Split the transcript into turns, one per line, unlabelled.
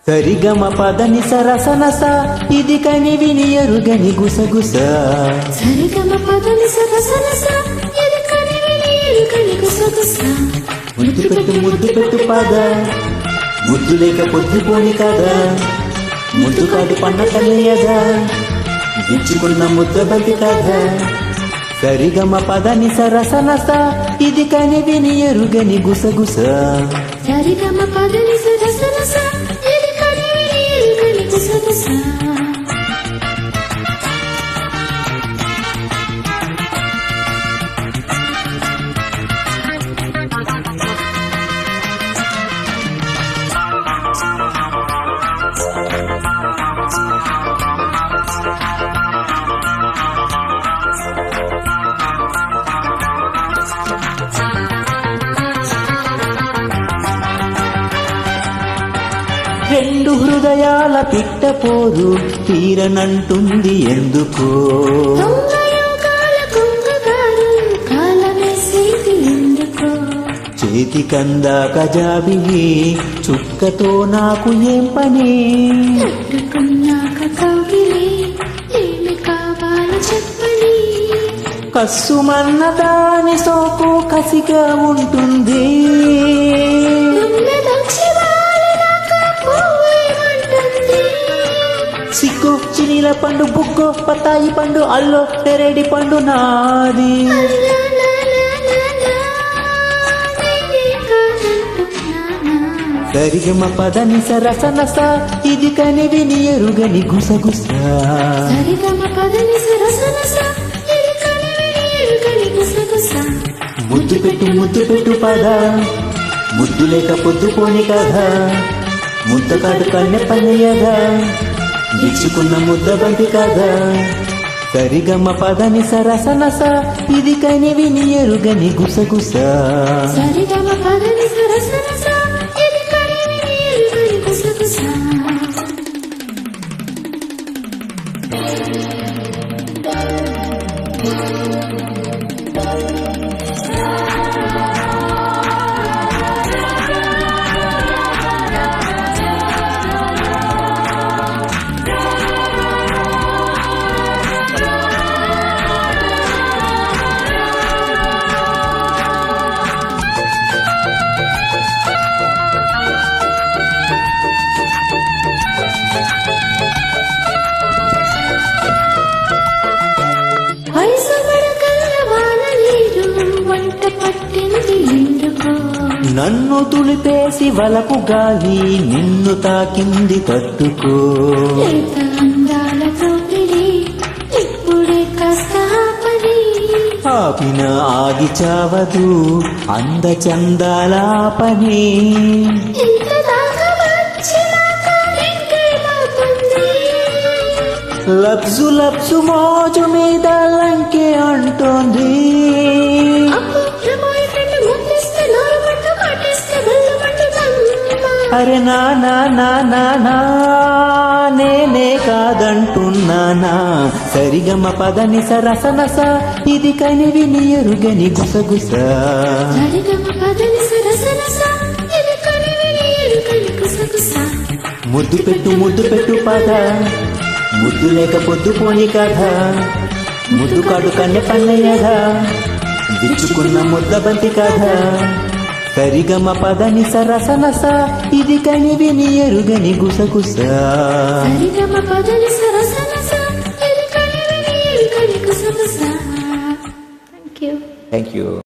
సరిగమ పదని సరసనస ఇది కని విని ఎరుగని గుసగుస.
సరిగమ పదని సరసనస ఇది కని విని ఎరుగని గుసగుస.
ముద్దు పెట్టు పద ముద్దు లేక పొద్దుపోని కదా. ముద్దు కాదు పన్న కన్నయ్యదా గిచ్చుకున్న ముద్ద బంతి కదా. సరిగమ పదని సరసనస ఇది కని విని ఎరుగని గుసగుస.
సరిగమ పదని సరసనస ఇది కని విని ఎరుగని గుసగుస.
రెండు హృదయాల పిట్టపోరు తీరనంటుంది ఎందుకో. చేతి కందాక జాబిలి చుక్కతో నాకు ఏం పని. కస్సుమన్న దాని సోకు కసిగా ఉంటుంది. సిక్కు చినీల పండు బుగ్గో పతాయి పండు అల్లో తెరేడి పండు నాది. సరిగమ పదని సరసనస ఇది కని విని ఎరుగని గుసగుస. ముద్దు పెట్టు పద ముద్దు లేక పొద్దుపోని కదా. ముద్ద కాదు కన్నె పన్నయ్యదా గిచ్చుకున్న ముద్ద బంతి కదా. సరిగమ పదని సరసనస ఇది కని విని ఎరుగని గుసగుస.
సరిగమ పదని సరసనస ఇది కని విని ఎరుగని గుసగుస.
నన్ను తులిపేసి వలపు గాలి నిన్ను తాకింది తట్టుకో. ఆపిన ఆగి చావదు అంద చందాల పని. లబ్జు లబ్జు మోజు మీద లంకే అంటోంది. అరే నా నా నా నా నా నేనే కాదంటున్నానా. సరిగమ పదని సరసనస ఇది కని విని ఎరుగని గుసగుస. ముద్దు పెట్టు పద ముద్దు లేక పొద్దుపోని కదా. ముద్దు కాడు కన్నె పన్నయ్యదా గిచ్చుకున్న ముద్ద బంతి కదా. సరిగమ పదని సరసనస ఇది కని విని ఎరుగని గుసగుస.
Thank you.